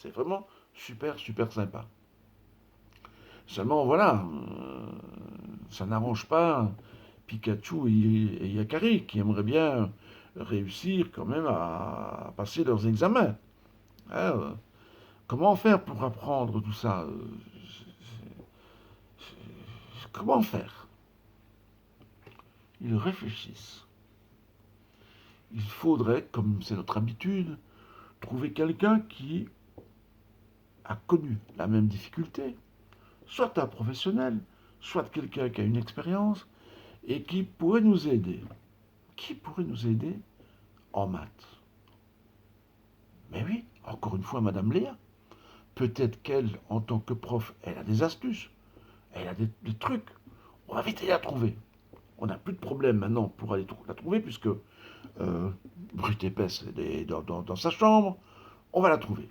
C'est vraiment super, super sympa. Seulement, voilà, ça n'arrange pas Pikachu et Yakari, qui aimeraient bien réussir quand même à passer leurs examens. Hein, comment faire pour apprendre tout ça Comment faire? Ils réfléchissent. Il faudrait, comme c'est notre habitude, trouver quelqu'un qui a connu la même difficulté, soit un professionnel, soit quelqu'un qui a une expérience et qui pourrait nous aider. Qui pourrait nous aider en maths? Mais oui, encore une fois, Madame Léa. Peut-être qu'elle, en tant que prof, elle a des astuces, elle a des trucs. On va vite la trouver. On n'a plus de problème maintenant pour aller la trouver, puisque Brut épaisse est dans sa chambre. On va la trouver.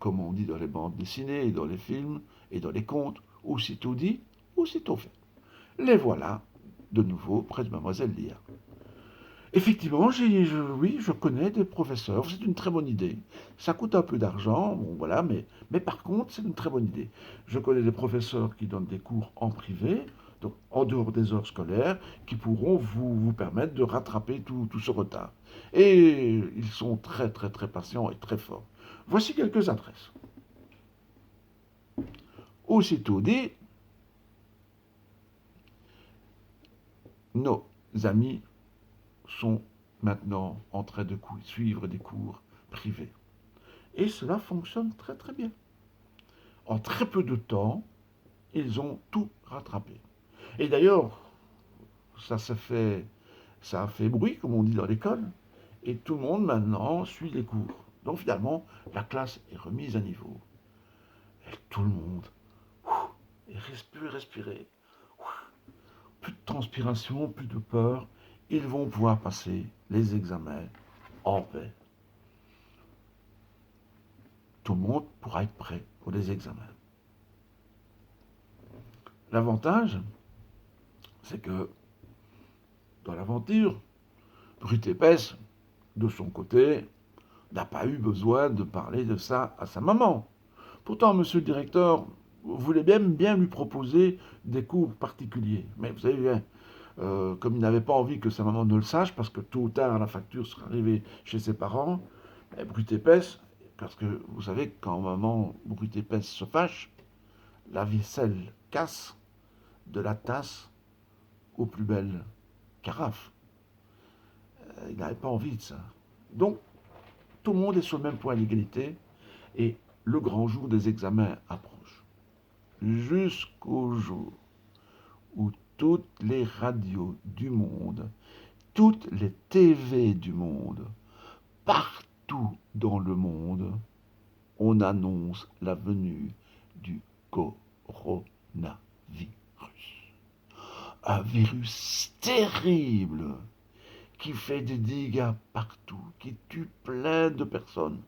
Comme on dit dans les bandes dessinées, et dans les films, et dans les contes, aussitôt dit, aussitôt fait. Les voilà, de nouveau, près de Mademoiselle Lia. Effectivement, oui, je connais des professeurs, c'est une très bonne idée. Ça coûte un peu d'argent, bon voilà, mais par contre, c'est une très bonne idée. Je connais des professeurs qui donnent des cours en privé, donc en dehors des heures scolaires, qui pourront vous permettre de rattraper tout ce retard. Et ils sont très très très patients et très forts. Voici quelques adresses. Aussitôt dit, nos amis sont maintenant en train de suivre des cours privés. Et cela fonctionne très très bien. En très peu de temps, ils ont tout rattrapé. Et d'ailleurs, ça ça a fait bruit, comme on dit dans l'école, et tout le monde maintenant suit les cours. Donc finalement, la classe est remise à niveau. Et tout le monde respirer. Plus de transpiration, plus de peur. Ils vont pouvoir passer les examens en paix. Tout le monde pourra être prêt pour les examens. L'avantage, c'est que dans l'aventure, Brut épaisse, de son côté, n'a pas eu besoin de parler de ça à sa maman. Pourtant, monsieur le directeur voulait bien lui proposer des cours particuliers. Mais vous savez bien, comme il n'avait pas envie que sa maman ne le sache, parce que tôt ou tard la facture serait arrivée chez ses parents, Brut épaisse, parce que vous savez, quand maman Brut épaisse se fâche, la vaisselle casse de la tasse aux plus belles carafes. Il n'avait pas envie de ça. Donc, tout le monde est sur le même point d'égalité et le grand jour des examens approche. Jusqu'au jour où toutes les radios du monde, toutes les TV du monde, partout dans le monde, on annonce la venue du coronavirus. Un virus terrible qui fait des dégâts partout, qui tue plein de personnes.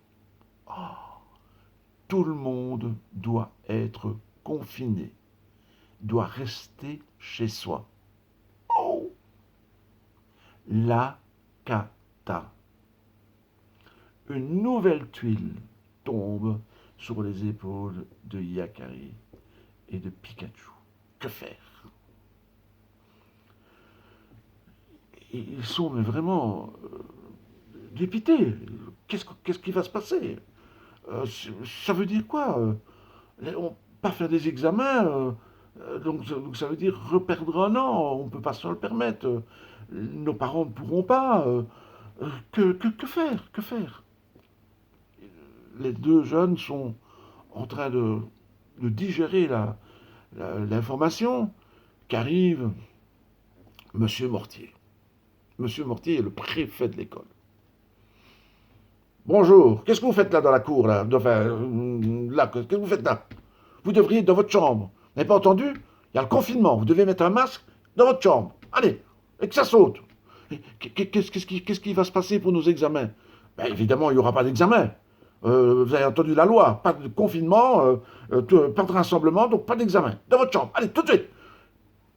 Oh, tout le monde doit être confiné, doit rester chez soi. Oh, la cata. Une nouvelle tuile tombe sur les épaules de Yakari et de Pikachu. Que faire? Ils sont mais vraiment dépités. Qu'est-ce qui va se passer? Ça veut dire quoi? Pas faire des examens, donc ça veut dire reperdre un an. On ne peut pas se le permettre. Nos parents ne pourront pas. Que faire? Que faire? Les deux jeunes sont en train de digérer l'information qu'arrive Monsieur Mortier. Monsieur Mortier est le préfet de l'école. Bonjour, qu'est-ce que vous faites là dans la cour, là? Enfin, là, qu'est-ce que vous faites là? Vous devriez être dans votre chambre. Vous n'avez pas entendu? Il y a le confinement, vous devez mettre un masque dans votre chambre. Allez, et que ça saute. Qu'est-ce qui va se passer pour nos examens? Ben, évidemment, il n'y aura pas d'examen. Vous avez entendu la loi, pas de confinement, pas de rassemblement, donc pas d'examen. Dans votre chambre, allez, tout de suite.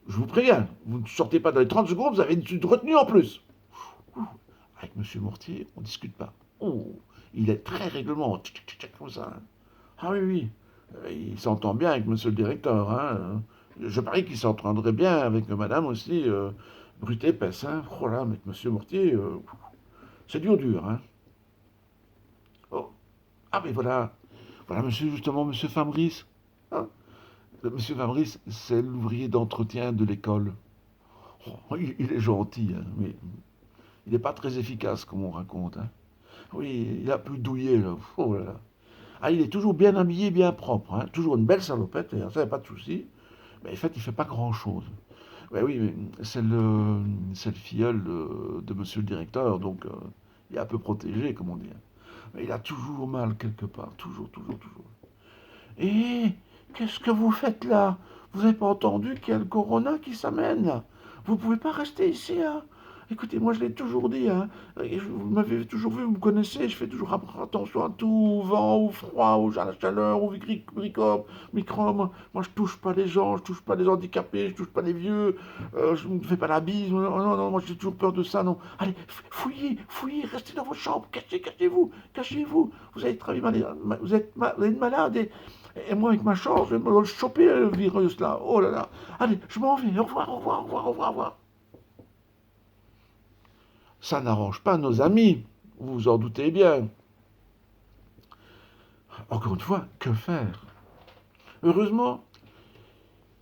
Je vous préviens, vous ne sortez pas dans les 30 secondes, vous avez une retenue en plus. Avec M. Mortier, on ne discute pas. Oh, Il est très règlement, comme ça. Ah oui, oui. Il s'entend bien avec monsieur le directeur. Hein. Je parie qu'il s'entendrait bien avec madame aussi, brute épaisse. Hein. Oh là, avec monsieur Mortier, c'est dur, dur. Hein. Oh. Ah, mais voilà. Voilà, monsieur, justement, monsieur Fabrice. Ah, monsieur Fabrice, c'est l'ouvrier d'entretien de l'école. Oh, il est gentil, hein, mais il n'est pas très efficace, comme on raconte. Hein. Oui, il a un peu douillé, là. Oh là là. Ah, il est toujours bien habillé, bien propre. Hein. Toujours une belle salopette, et ça, y a pas de souci. Mais en fait, il fait pas grand-chose. Ouais, oui, mais c'est le filleul de monsieur le directeur, donc il est un peu protégé, comme on dit. Hein. Mais il a toujours mal quelque part, toujours, toujours, toujours. Et qu'est-ce que vous faites là? Vous n'avez pas entendu qu'il y a le corona qui s'amène là? Vous pouvez pas rester ici, hein? Écoutez, moi je l'ai toujours dit, hein. Vous m'avez toujours vu, vous me connaissez, je fais toujours attention à tout, au vent, au froid, à la chaleur, au microbes. Moi je touche pas les gens, je touche pas les handicapés, je touche pas les vieux, je ne fais pas la bise. Non, non, non, moi j'ai toujours peur de ça, non. Allez, fouillez, fouillez, restez dans vos chambres, cachez-vous, cachez-vous. Vous allez travailler vous êtes malade et moi, avec ma chance, je vais me le choper, le virus, là. Oh là là. Allez, je m'en vais. Au revoir, au revoir, au revoir, au revoir, au revoir. Ça n'arrange pas nos amis. Vous vous en doutez bien. Encore une fois, que faire? Heureusement,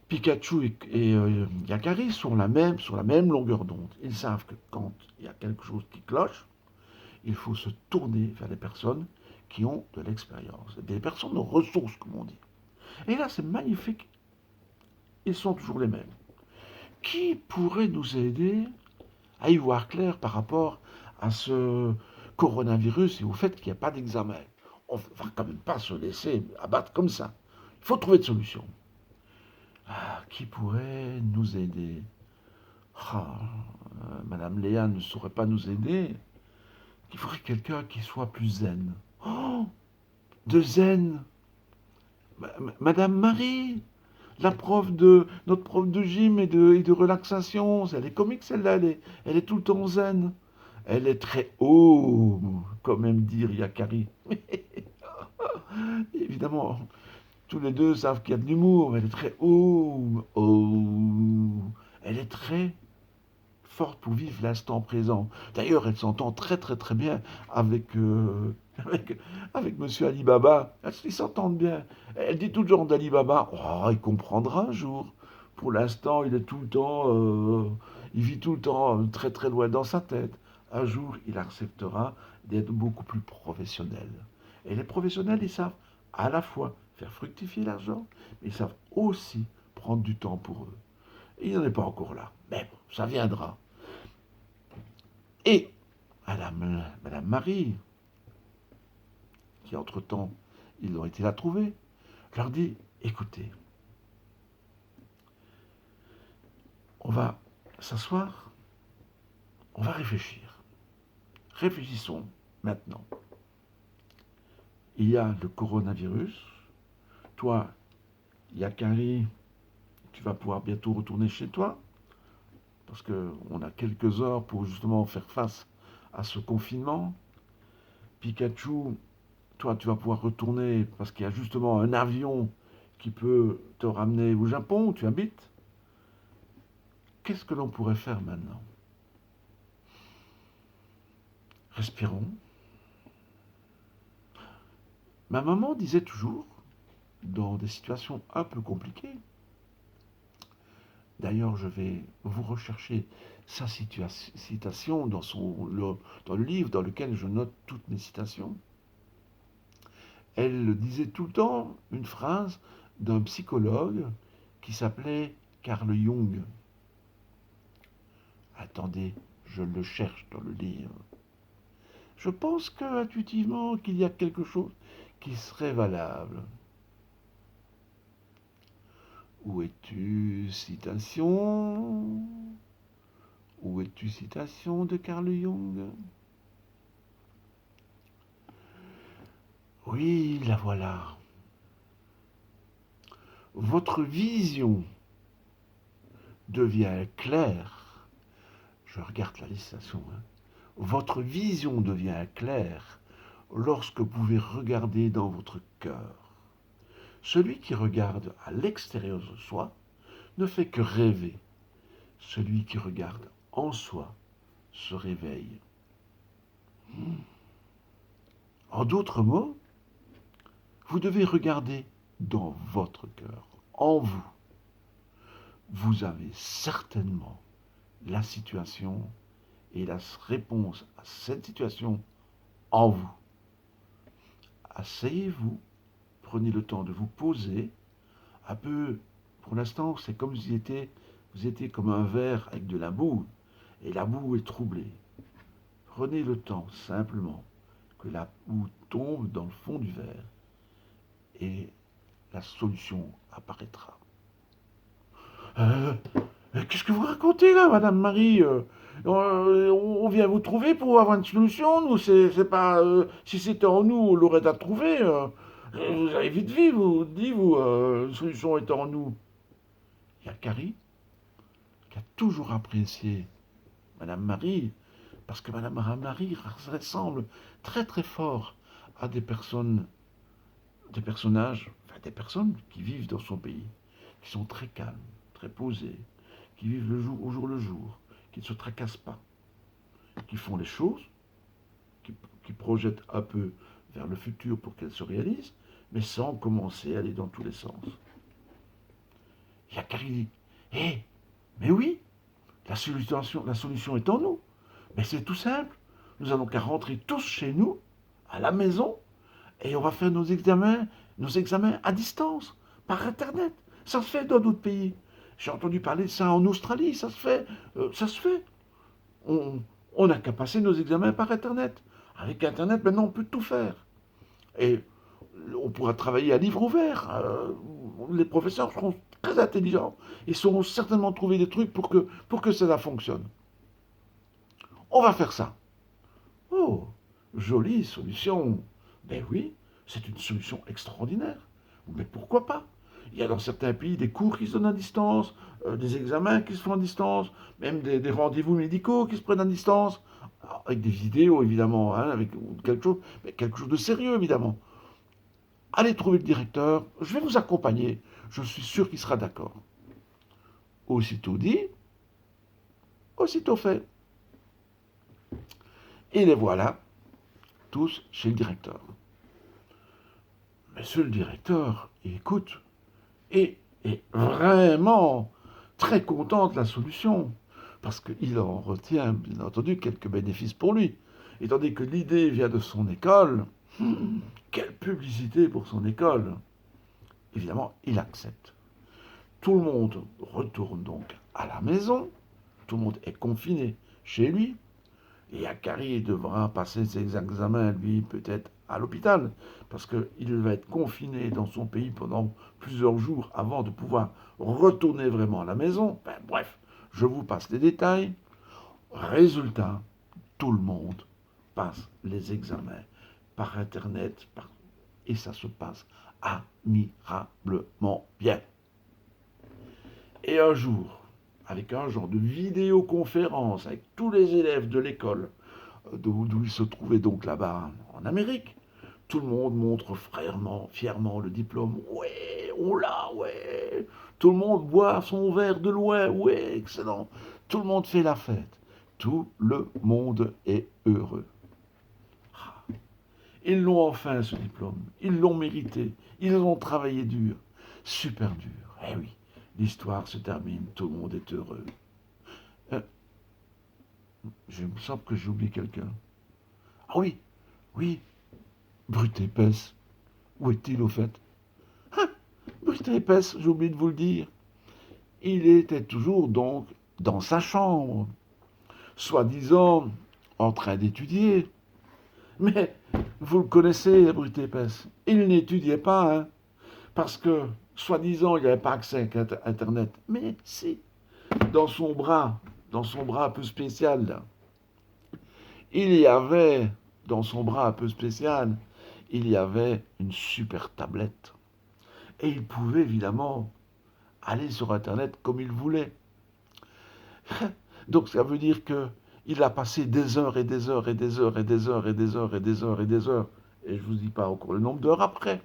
Pikachu et Yakari sont sur la même longueur d'onde. Ils savent que quand il y a quelque chose qui cloche, il faut se tourner vers les personnes qui ont de l'expérience. Des personnes de ressources, comme on dit. Et là, c'est magnifique. Ils sont toujours les mêmes. Qui pourrait nous aider à y voir clair par rapport à ce coronavirus et au fait qu'il n'y a pas d'examen? On ne va quand même pas se laisser abattre comme ça. Il faut trouver de solution. Ah, qui pourrait nous aider? Ah, Madame Léa ne saurait pas nous aider. Il faudrait quelqu'un qui soit plus zen. Oh, de zen. Madame Marie, notre prof de gym et de relaxation. Elle est comique celle-là, elle est tout le temps zen. Elle est très haut, quand même dire Yakari. Évidemment, tous les deux savent qu'il y a de l'humour. Elle est très haut, oh. Elle est très forte pour vivre l'instant présent. D'ailleurs, elle s'entend très très très bien avec, avec, avec Monsieur Alibaba. Ils s'entendent bien. Elle dit tout le genre d'Alibaba, oh, il comprendra un jour. Pour l'instant, il est tout le temps, il vit tout le temps très très loin dans sa tête. Un jour, il acceptera d'être beaucoup plus professionnel. Et les professionnels, ils savent à la fois faire fructifier l'argent, mais ils savent aussi prendre du temps pour eux. Et il n'en est pas encore là. Mais bon, ça viendra. Et Madame Marie, qui entre-temps, ils ont été la trouver, leur dit, écoutez, on va s'asseoir, on va réfléchir. Réfléchissons maintenant. Il y a le coronavirus. Toi, Yakari, tu vas pouvoir bientôt retourner chez toi, parce qu'on a quelques heures pour justement faire face à ce confinement. Pikachu, toi, tu vas pouvoir retourner parce qu'il y a justement un avion qui peut te ramener au Japon où tu habites. Qu'est-ce que l'on pourrait faire maintenant? Respirons. Ma maman disait toujours, dans des situations un peu compliquées, d'ailleurs je vais vous rechercher sa citation dans le livre dans lequel je note toutes mes citations, elle disait tout le temps une phrase d'un psychologue qui s'appelait Carl Jung. Attendez, je le cherche dans le livre. Je pense intuitivement qu'il y a quelque chose qui serait valable. Où es-tu, citation? Où es-tu, citation de Carl Jung? Oui, la voilà. Votre vision devient claire. Je regarde la citation. Hein. Votre vision devient claire lorsque vous pouvez regarder dans votre cœur. Celui qui regarde à l'extérieur de soi ne fait que rêver. Celui qui regarde en soi se réveille. En d'autres mots, vous devez regarder dans votre cœur, en vous. Vous avez certainement la situation et la réponse à cette situation en vous. Asseyez-vous, prenez le temps de vous poser, un peu, pour l'instant, c'est comme si vous étiez comme un verre avec de la boue, et la boue est troublée. Prenez le temps, simplement, que la boue tombe dans le fond du verre, et la solution apparaîtra. Qu'est-ce que vous racontez là, Madame Marie on vient vous trouver pour avoir une solution, nous, c'est pas... si c'était en nous, on l'aurait à trouver. Vous avez vite vu, vous, dites-vous, une solution est en nous. Il y a Carrie qui a toujours apprécié Madame Marie, parce que Madame Marie ressemble très très fort à des personnes, des personnages, enfin des personnes qui vivent dans son pays, qui sont très calmes, très posées, qui vivent le jour au jour le jour, qui ne se tracassent pas, qui font les choses, qui projettent un peu vers le futur pour qu'elles se réalisent, mais sans commencer à aller dans tous les sens. Il y a Carrie dit, hé, mais oui, la solution est en nous. Mais c'est tout simple. Nous allons qu'à rentrer tous chez nous, à la maison, et on va faire nos examens à distance, par Internet. Ça se fait dans d'autres pays. J'ai entendu parler de ça en Australie, ça se fait. Ça se fait. On n'a qu'à passer nos examens par Internet. Avec Internet, maintenant, on peut tout faire. Et on pourra travailler à livre ouvert. Les professeurs seront très intelligents et sauront certainement trouver des trucs pour que cela fonctionne. On va faire ça. Oh, jolie solution. Ben oui, c'est une solution extraordinaire. Mais pourquoi pas? Il y a dans certains pays des cours qui se donnent à distance, des examens qui se font à distance, même des rendez-vous médicaux qui se prennent à distance, avec des vidéos évidemment, hein, avec quelque chose de sérieux évidemment. Allez trouver le directeur, je vais vous accompagner, je suis sûr qu'il sera d'accord. Aussitôt dit, aussitôt fait. Et les voilà, tous chez le directeur. Monsieur le directeur, il écoute et est vraiment très content de la solution, parce qu'il en retient, bien entendu, quelques bénéfices pour lui. Et tandis que l'idée vient de son école, quelle publicité pour son école! Évidemment, il accepte. Tout le monde retourne donc à la maison, tout le monde est confiné chez lui, et Akari devra passer ses examens, lui, peut-être à l'hôpital, parce qu'il va être confiné dans son pays pendant plusieurs jours avant de pouvoir retourner vraiment à la maison. Ben, bref, je vous passe les détails. Résultat, tout le monde passe les examens par Internet, et ça se passe admirablement bien. Et un jour, avec un genre de vidéoconférence avec tous les élèves de l'école, d'où il se trouvait donc là-bas en Amérique, tout le monde montre fièrement le diplôme. Ouais, on l'a, ouais. Tout le monde boit son verre de loin, ouais, excellent. Tout le monde fait la fête. Tout le monde est heureux. Ils l'ont enfin, ce diplôme. Ils l'ont mérité. Ils ont travaillé dur. Super dur. Eh oui, l'histoire se termine. Tout le monde est heureux. Je me semble que j'ai oublié quelqu'un. Ah oui, oui, Brute épaisse. Où est-il au fait? Ah, Brute épaisse, j'ai oublié de vous le dire. Il était toujours donc dans sa chambre, soi-disant en train d'étudier. Mais vous le connaissez, Brute épaisse. Il n'étudiait pas, hein, parce que, soi-disant, il n'avait pas accès à Internet. Mais si, dans son bras un peu spécial, là, il y avait, dans son bras un peu spécial, il y avait une super tablette. Et il pouvait évidemment aller sur Internet comme il voulait. Donc ça veut dire que il a passé des heures et des heures et des heures et des heures et des heures et des heures et des heures et je vous dis pas encore le nombre d'heures après,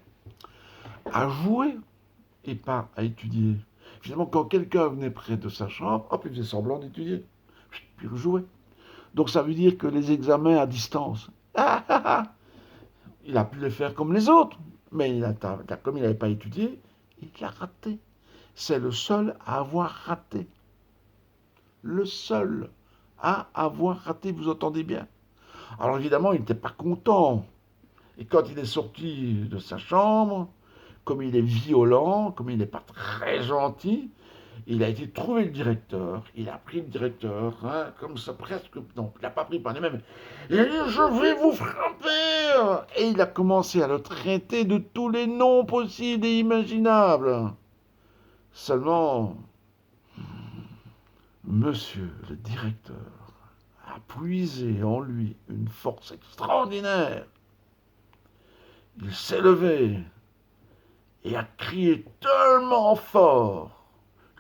à jouer et pas à étudier. Finalement, quand quelqu'un venait près de sa chambre, hop, il faisait semblant d'étudier, puis il jouait. Donc ça veut dire que les examens à distance, il a pu les faire comme les autres, mais comme il n'avait pas étudié, il l'a raté. C'est le seul à avoir raté. Le seul à avoir raté, vous entendez bien. Alors évidemment, il n'était pas content. Et quand il est sorti de sa chambre, comme il est violent, comme il n'est pas très gentil, il a été trouver le directeur. Il a pris le directeur, hein, comme ça presque. Non, il n'a pas pris par les mêmes. Il a dit: je vais vous frapper. Et il a commencé à le traiter de tous les noms possibles et imaginables. Seulement, monsieur le directeur a puisé en lui une force extraordinaire. Il s'est levé et a crié tellement fort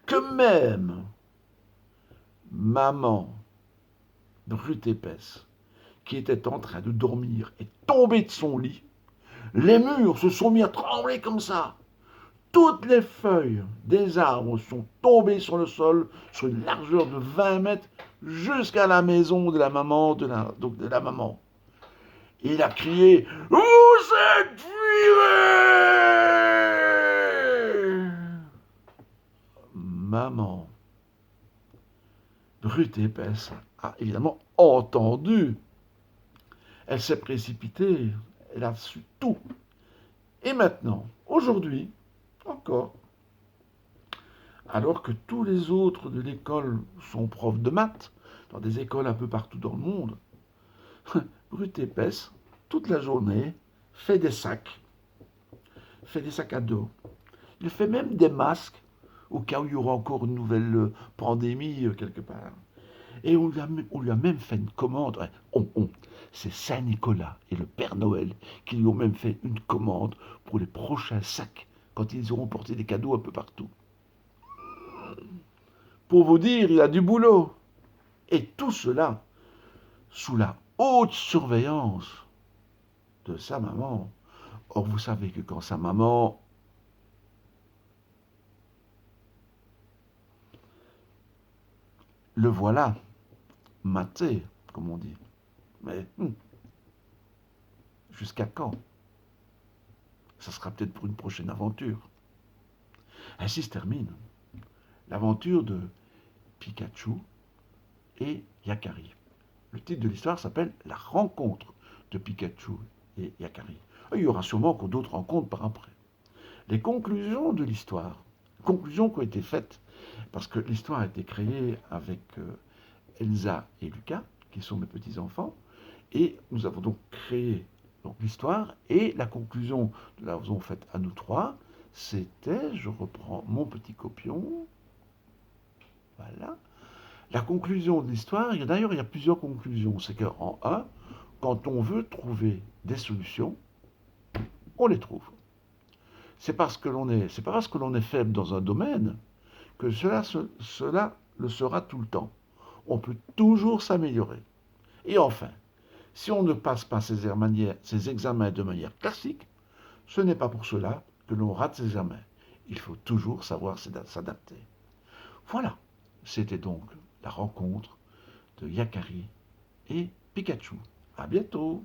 que même maman, brute épaisse, qui était en train de dormir, est tombée de son lit. Les murs se sont mis à trembler comme ça. Toutes les feuilles des arbres sont tombées sur le sol sur une largeur de 20 mètres jusqu'à la maison de la maman, donc de la maman. Et il a crié: vous êtes virés! Maman, brute et épaisse, a évidemment entendu. Elle s'est précipitée, elle a su tout. Et maintenant, aujourd'hui, encore, alors que tous les autres de l'école sont profs de maths, dans des écoles un peu partout dans le monde, brute épaisse, toute la journée, fait des sacs à dos. Il fait même des masques, au cas où il y aura encore une nouvelle pandémie quelque part. Et on lui a même fait une commande. C'est Saint-Nicolas et le Père Noël qui lui ont même fait une commande pour les prochains sacs, quand ils auront porté des cadeaux un peu partout. Pour vous dire, il a du boulot. Et tout cela sous la haute surveillance de sa maman. Or, vous savez que quand sa maman le voilà, maté, comme on dit. Mais jusqu'à quand? Ça sera peut-être pour une prochaine aventure. Ainsi se termine l'aventure de Pikachu et Yakari. Le titre de l'histoire s'appelle La rencontre de Pikachu et Yakari. Il y aura sûrement encore d'autres rencontres par après. Les conclusions de l'histoire, conclusions qui ont été faites, parce que l'histoire a été créée avec Elsa et Lucas, qui sont mes petits-enfants, et nous avons donc créé l'histoire, et la conclusion que nous avons faite à nous trois, c'était, je reprends mon petit copion, voilà, la conclusion de l'histoire. D'ailleurs, il y a plusieurs conclusions. C'est qu'en un, quand on veut trouver des solutions, on les trouve. C'est pas parce que l'on est faible dans un domaine que cela le sera tout le temps. On peut toujours s'améliorer. Et enfin, si on ne passe pas ces examens de manière classique, ce n'est pas pour cela que l'on rate ces examens. Il faut toujours savoir s'adapter. Voilà, c'était donc la rencontre de Yakari et Pikachu. À bientôt!